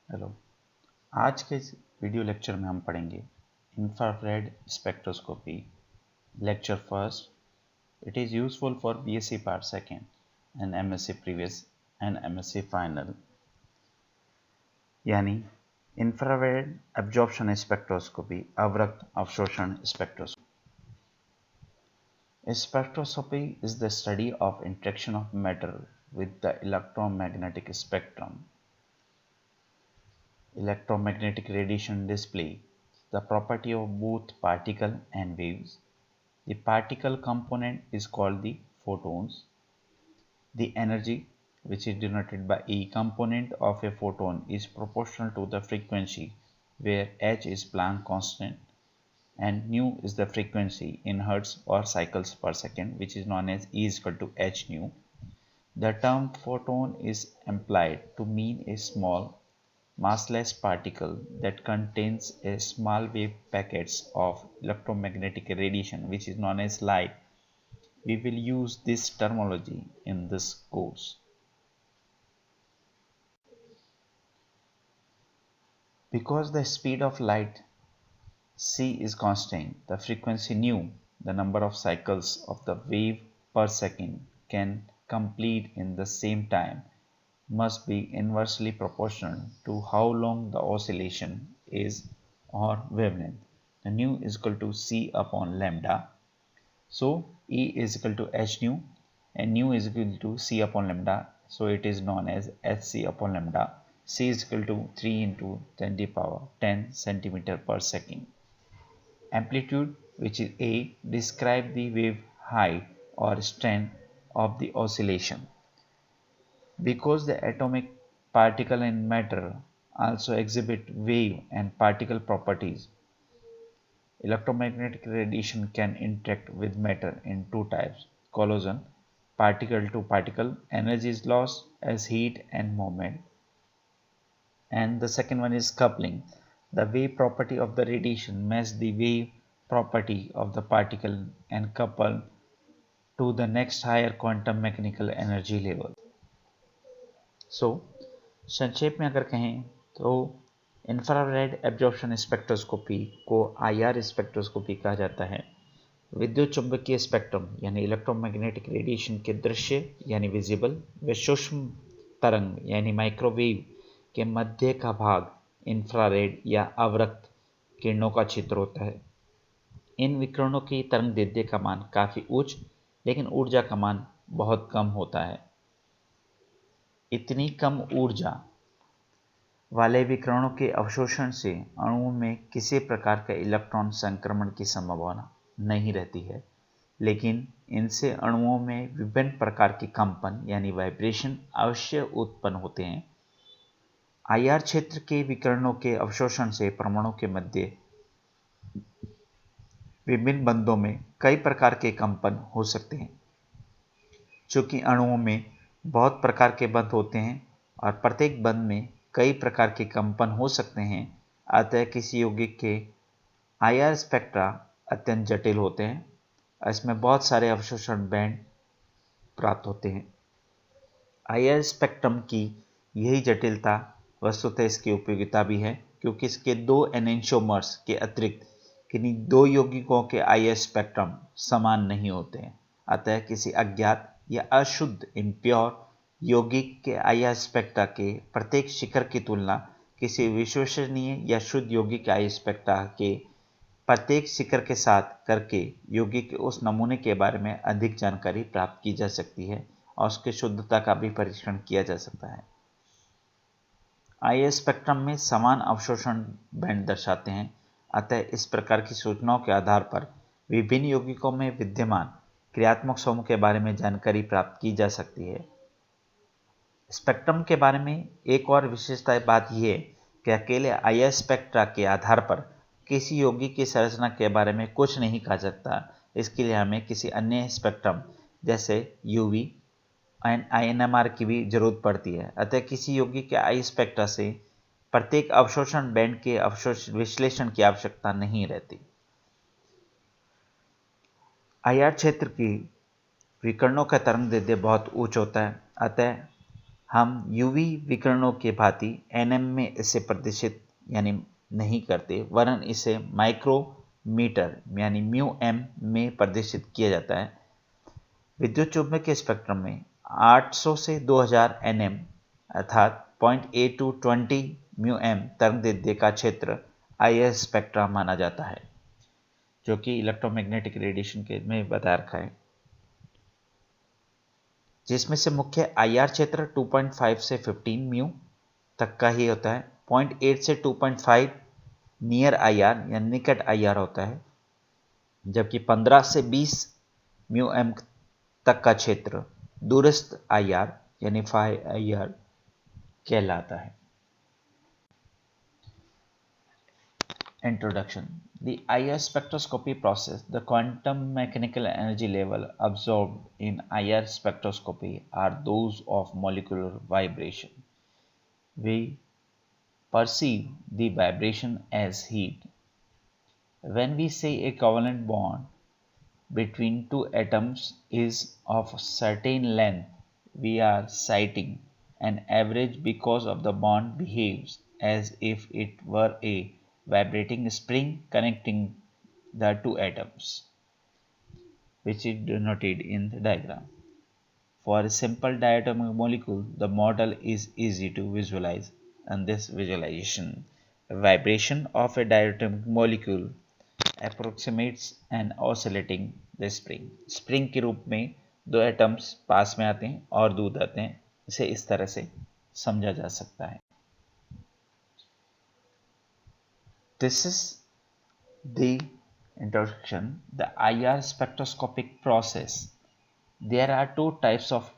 Hello. आज के इस वीडियो लेक्चर में हम पढ़ेंगे infrared spectroscopy. Lecture first, it is useful for BSc part second and MSc previous and MSc final. यानी इंफ्रारेड एब्जॉर्प्शन स्पेक्ट्रोस्कोपी, अवरक्त अवशोषण spectroscopy. Spectroscopy is the study of interaction of matter with the electromagnetic spectrum. Electromagnetic radiation display the property of both particle and waves. The particle component is called the photons. The energy, which is denoted by E component of a photon, is proportional to the frequency, where h is Planck constant and nu is the frequency in hertz or cycles per second, which is known as E is equal to h nu. The term photon is employed to mean a small massless particle that contains a small wave packets of electromagnetic radiation, which is known as light. We will use this terminology in this course. Because the speed of light c is constant, the frequency nu, the number of cycles of the wave per second can complete in the same time, must be inversely proportional to how long the oscillation is or wavelength. The nu is equal to c upon lambda. So E is equal to h nu and nu is equal to c upon lambda. So it is known as hc upon lambda. C is equal to 3 into 10 to the power 10 centimeter per second. Amplitude, which is A, describe the wave height or strength of the oscillation. Because the atomic particle in matter also exhibit wave and particle properties, electromagnetic radiation can interact with matter in two types: collision, particle to particle, energy is lost as heat and movement, and the second one is coupling. The wave property of the radiation match the wave property of the particle and couple to the next higher quantum mechanical energy level. संक्षेप में अगर कहें तो infrared absorption spectroscopy को IR spectroscopy कहा जाता है। विद्युत चुंबकीय स्पेक्ट्रम यानी इलेक्ट्रोमैग्नेटिक रेडिएशन के दृश्य यानी विजिबल व सूक्ष्म तरंग यानी माइक्रोवेव के मध्य का भाग इंफ्रारेड या अवरक्त किरणों का क्षेत्र होता है। इन विकिरणों की तरंगदैर्ध्य का मान काफ़ी उच्च लेकिन ऊर्जा का मान बहुत कम होता है। इतनी कम ऊर्जा वाले विकिरणों के अवशोषण से अणुओं में किसी प्रकार का इलेक्ट्रॉन संक्रमण की संभावना नहीं रहती है, लेकिन इनसे अणुओं में विभिन्न प्रकार के कंपन यानी वाइब्रेशन अवश्य उत्पन्न होते हैं। आईआर क्षेत्र के विकिरणों के अवशोषण से परमाणु के मध्य विभिन्न बंधों में कई प्रकार के कंपन हो सकते हैं। चूंकि अणुओं में बहुत प्रकार के बंध होते हैं और प्रत्येक बंध में कई प्रकार के कंपन हो सकते हैं, अतः किसी यौगिक के आईआर स्पेक्ट्रा अत्यंत जटिल होते हैं। इसमें बहुत सारे अवशोषण बैंड प्राप्त होते हैं। आईआर स्पेक्ट्रम की यही जटिलता वस्तुतः इसकी उपयोगिता भी है, क्योंकि इसके दो एनेंटियोमर्स के अतिरिक्त किन्हीं दो यौगिकों के आईआर स्पेक्ट्रम समान नहीं होते हैं। अतः किसी अज्ञात या अशुद्ध इम्प्योर यौगिक के आईआर स्पेक्ट्रा के प्रत्येक शिखर की तुलना किसी विश्वसनीय या शुद्ध यौगिक के आईआर स्पेक्ट्रा के प्रत्येक शिखर के साथ करके यौगिक के उस नमूने के बारे में अधिक जानकारी प्राप्त की जा सकती है और उसकी शुद्धता का भी परीक्षण किया जा सकता है। आईआर स्पेक्ट्रम में समान अवशोषण बैंड दर्शाते हैं, अतः इस प्रकार की सूचनाओं के आधार पर विभिन्न यौगिकों में विद्यमान क्रियात्मक समूह के बारे में जानकारी प्राप्त की जा सकती है। स्पेक्ट्रम के बारे में एक और विशेषता बात यह है कि अकेले आईआर स्पेक्ट्रा के आधार पर किसी यौगिक की संरचना के बारे में कुछ नहीं कहा सकता। इसके लिए हमें किसी अन्य स्पेक्ट्रम जैसे यूवी एंड आईएनएमआर की भी जरूरत पड़ती है। अतः किसी यौगिक के आई स्पेक्ट्रा से प्रत्येक अवशोषण बैंड के विश्लेषण की आवश्यकता नहीं रहती। आईआर क्षेत्र की विकिरणों का तरंगदैर्ध्य बहुत उच्च होता है, अतः हम यूवी विकिरणों के भांति एनएम में इसे प्रदर्शित यानी नहीं करते, वरन इसे माइक्रोमीटर यानी म्यू एम में प्रदर्शित किया जाता है। विद्युत चुंबकीय स्पेक्ट्रम में 800 से 2000 एनएम अर्थात 0.8 to 20 म्यू एम तरंगदैर्ध्य का क्षेत्र आईआर स्पेक्ट्रा माना जाता है, जो कि इलेक्ट्रोमैग्नेटिक रेडिएशन के में बता रखा है, जिसमें से मुख्य आईआर क्षेत्र 2.5 से 15 म्यू तक का ही होता है। 0.8 से 2.5 नियर आईआर या निकट आईआर होता है, जबकि 15 से 20 म्यू एम तक का क्षेत्र दूरस्थ आईआर यानी फाई आईआर कहलाता है। Introduction. The IR spectroscopy process, the quantum mechanical energy level absorbed in IR spectroscopy are those of molecular vibration. We perceive the vibration as heat. When we say a covalent bond between two atoms is of a certain length, we are citing an average because of the bond behaves as if it were a vibrating spring connecting the two atoms, which is denoted in the diagram. For a simple diatomic molecule, the model is easy to visualize. In this visualization, the vibration of a diatomic molecule approximates an oscillating the spring. Spring के रूप में दो atoms पास में आते हैं और दूर आते हैं, इसे इस तरह से समझा जा सकता है। This is the introduction. The IR spectroscopic process. There are two types of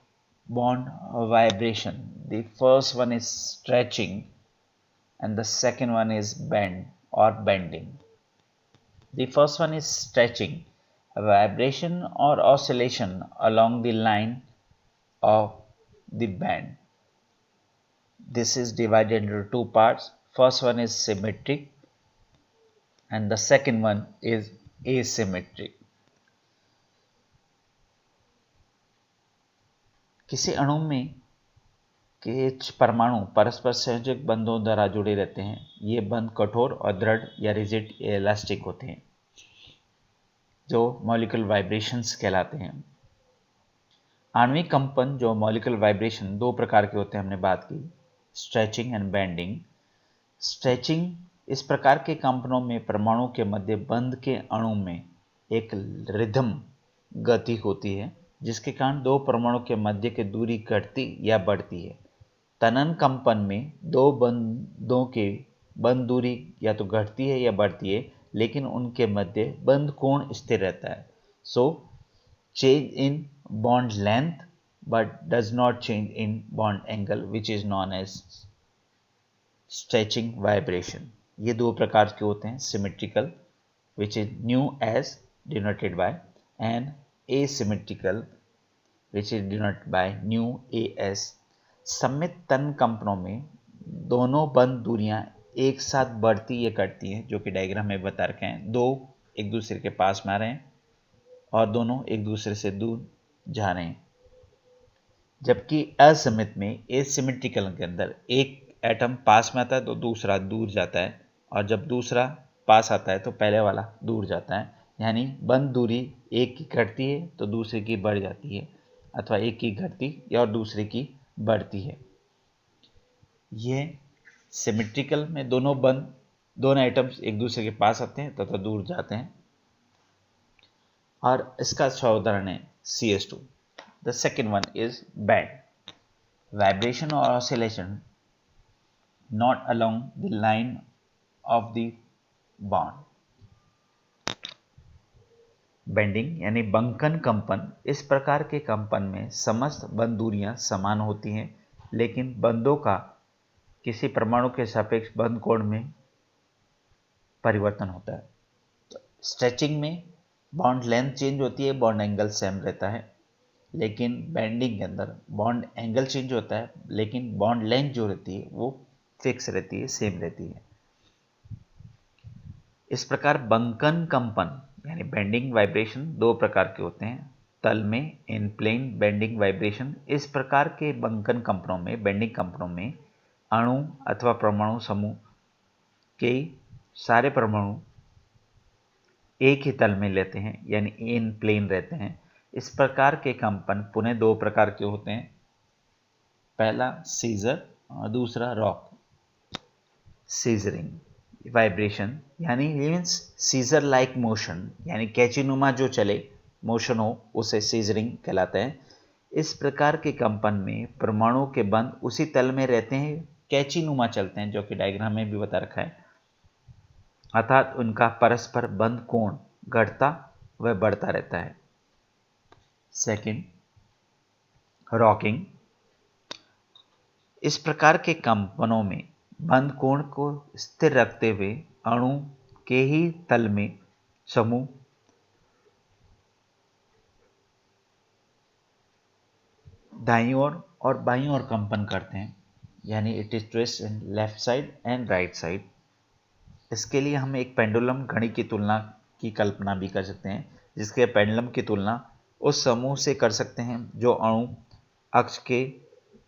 bond vibration. The first one is stretching and the second one is bend or bending. The first one is stretching, a vibration or oscillation along the line of the band. This is divided into two parts. First one is symmetric and the second one is asymmetric. किसी अणु में के परमाणु परस्पर संयोजक बंधों द्वारा जुड़े रहते हैं। ये बंध कठोर और दृढ़ या रिजिड या इलास्टिक होते हैं, जो मॉलिक्यूलर वाइब्रेशंस कहलाते हैं। आणविक कंपन जो मॉलिक्यूलर वाइब्रेशन दो प्रकार के होते हैं, हमने बात की, स्ट्रेचिंग एंड बेंडिंग। स्ट्रेचिंग इस प्रकार के कंपनों में परमाणु के मध्य बंध के अणु में एक रिदम गति होती है, जिसके कारण दो परमाणु के मध्य की दूरी घटती या बढ़ती है। तनन कंपन में दो बंधों के बंध दूरी या तो घटती है या बढ़ती है, लेकिन उनके मध्य बंध कोण स्थिर रहता है। So change in bond length but does not change in bond angle, which is known as stretching vibration. ये दो प्रकार के होते हैं, symmetrical which is nu as denoted by and asymmetrical which is denoted by nu as। सममित तन कंपनों में दोनों बंध दूरियां एक साथ बढ़ती या घटती हैं, जो कि डायग्राम में बता रखे हैं। दो एक दूसरे के पास में आ रहे हैं और दोनों एक दूसरे से दूर जा रहे हैं। जबकि असममित में एसिमेट्रिकल के अंदर एक एटम पास में आता है तो दूसरा दूर जाता है, और जब दूसरा पास आता है तो पहले वाला दूर जाता है। यानी बंध दूरी एक की घटती है तो दूसरे की बढ़ जाती है, अथवा एक की घटती और दूसरे की बढ़ती है। यह सिमेट्रिकल में दोनों एटम्स एक दूसरे के पास आते हैं तथा दूर जाते हैं, और इसका अच्छा उदाहरण है CS2। The second one is bend. Vibration और oscillation not along the line of the bond. Bending यानी बंकन कंपन, इस प्रकार के कंपन में समस्त बंध दूरियां समान होती हैं, लेकिन बंधों का किसी परमाणु के सापेक्ष बंध कोण में परिवर्तन होता है। तो स्ट्रेचिंग में बॉन्ड लेंथ चेंज होती है, बॉन्ड एंगल सेम रहता है, लेकिन बेंडिंग के अंदर बॉन्ड एंगल चेंज होता है, लेकिन बॉन्ड लेंथ जो रहती है वो फिक्स रहती है, सेम रहती है। इस प्रकार बंकन कंपन यानी बेंडिंग वाइब्रेशन दो प्रकार के होते हैं। तल में इन प्लेन बेंडिंग वाइब्रेशन। इस प्रकार के बंकन कंपनों में, बेंडिंग कंपनों में अणु अथवा परमाणु समूह के सारे परमाणु एक ही तल में लेते हैं, यानी इन प्लेन रहते हैं। इस प्रकार के कंपन पुनः दो प्रकार के होते हैं, पहला सीजर और दूसरा रॉक। सीजरिंग वाइब्रेशन यानी मीन्स सीजर लाइक मोशन, यानी कैंचीनुमा जो चले, मोशन हो, उसे सीजरिंग कहलाता है। इस प्रकार के कंपन में परमाणु के बंध उसी तल में रहते हैं, कैंचीनुमा चलते हैं, जो कि डायग्राम में भी बता रखा है, अर्थात उनका परस्पर बंध कोण घटता व बढ़ता रहता है। Second, rocking. इस प्रकार के कंपनों में बंध कोण को स्थिर रखते हुए अणु के ही तल में समूह दाईं ओर और बाईं ओर कंपन करते हैं, यानी it is twist in left side and right side. इसके लिए हम एक पेंडुलम घड़ी की तुलना की कल्पना भी कर सकते हैं, जिसके पेंडुलम की तुलना उस समूह से कर सकते हैं जो अणु अक्ष के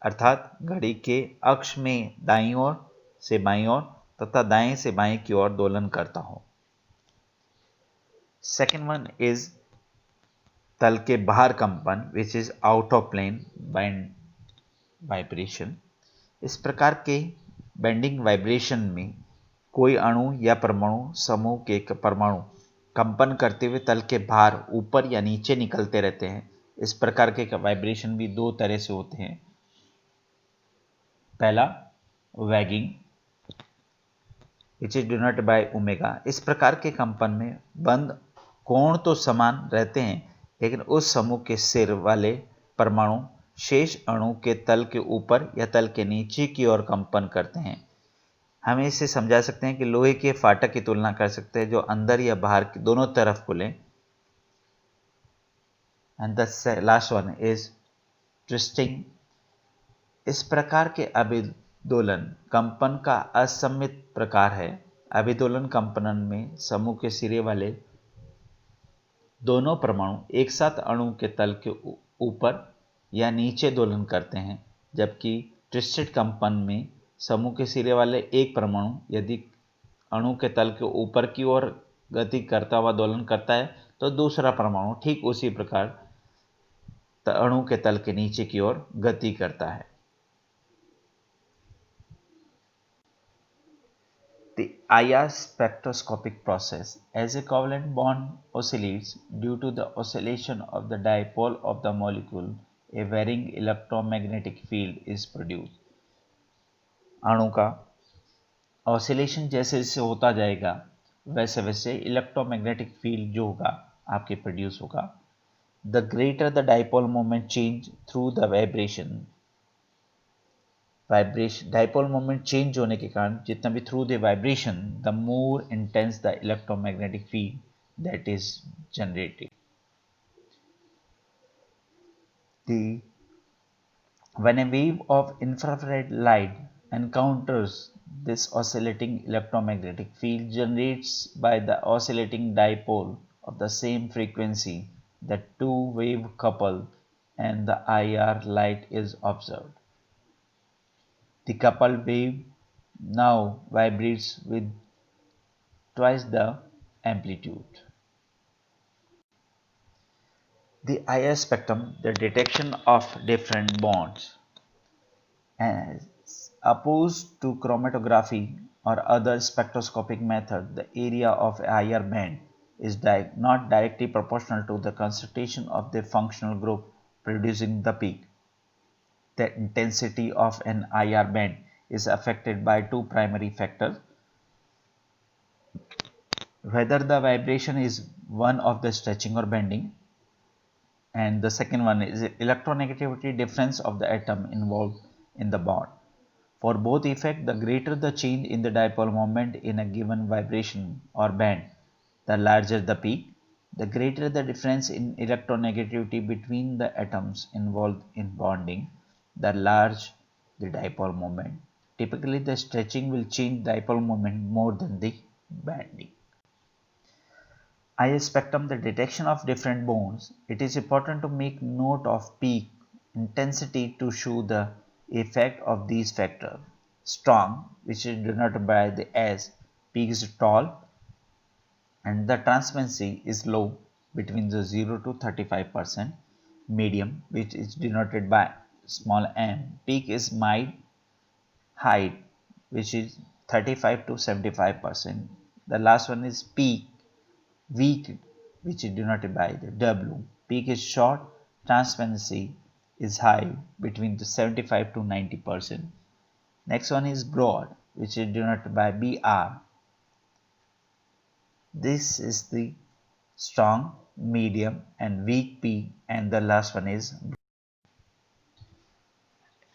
अर्थात घड़ी के अक्ष में दाईं ओर से बाईं ओर तथा दाएं से बाएं की ओर दोलन करता हो। सेकेंड वन इज तल के बाहर कंपन, which is out of plane vibration. इस प्रकार के बेंडिंग वाइब्रेशन में कोई अणु या परमाणु समूह के परमाणु कंपन करते हुए तल के बाहर, ऊपर या नीचे निकलते रहते हैं। इस प्रकार के वाइब्रेशन भी दो तरह से होते हैं। पहला, waging, which is denoted by omega. इस प्रकार के कंपन में बंध कोण तो समान रहते हैं, लेकिन उस समूह के सिर वाले परमाणु शेष अणु के तल के ऊपर या तल के नीचे की ओर कंपन करते हैं। हम इसे समझा सकते हैं कि लोहे के फाटक की तुलना कर सकते हैं, जो अंदर या बाहर दोनों तरफ खुले। And the last one is twisting. इस प्रकार के अभिदोलन कंपन का असममित प्रकार है। अभिदोलन कंपन में समूह के सिरे वाले दोनों परमाणु एक साथ अणु के तल के ऊपर या नीचे दोलन करते हैं, जबकि ट्विस्टेड कंपन में समूह के सिरे वाले एक परमाणु यदि अणु के तल के ऊपर की ओर गति करता हुआ दोलन करता है, तो दूसरा परमाणु ठीक उसी प्रकार अणु के तल के नीचे की ओर गति करता है। The IR spectroscopic process, as a covalent bond oscillates due to the oscillation of the dipole of the molecule, a varying electromagnetic field is produced. अणु का ऑसिलेशन जैसे जैसे होता जाएगा, वैसे वैसे इलेक्ट्रोमैग्नेटिक फील्ड जो होगा आपके प्रोड्यूस होगा। The greater the dipole moment change through the vibration, dipole moment change होने के कारण जितना भी through the vibration, the more intense the electromagnetic field that is generated. When a wave of infrared light encounters this oscillating electromagnetic field generates by the oscillating dipole of the same frequency, the two wave couple and the IR light is observed. The coupled wave now vibrates with twice the amplitude. The IR spectrum, the detection of different bonds. As opposed to chromatography or other spectroscopic method, the area of IR band is not directly proportional to the concentration of the functional group producing the peak. The intensity of an IR band is affected by two primary factors: whether the vibration is one of the stretching or bending, and the second one is electronegativity difference of the atom involved in the bond. For both effect, the greater the change in the dipole moment in a given vibration or band, the larger the peak. The greater the difference in electronegativity between the atoms involved in bonding, the large the dipole moment. Typically, the stretching will change dipole moment more than the bending. IA spectrum, the detection of different bones. It is important to make note of peak intensity to show the effect of these factors. Strong, which is denoted by the S, peak is tall and the transparency is low between the 0 to 35%. Medium, which is denoted by small m, peak is mild. Height, which is 35 to 75%. The last one is peak, weak, which is denoted by the W. Peak is short, transparency is high between the 75 to 90%. Next one is broad, which is denoted by BR. This is the strong, medium and weak peak, and the last one is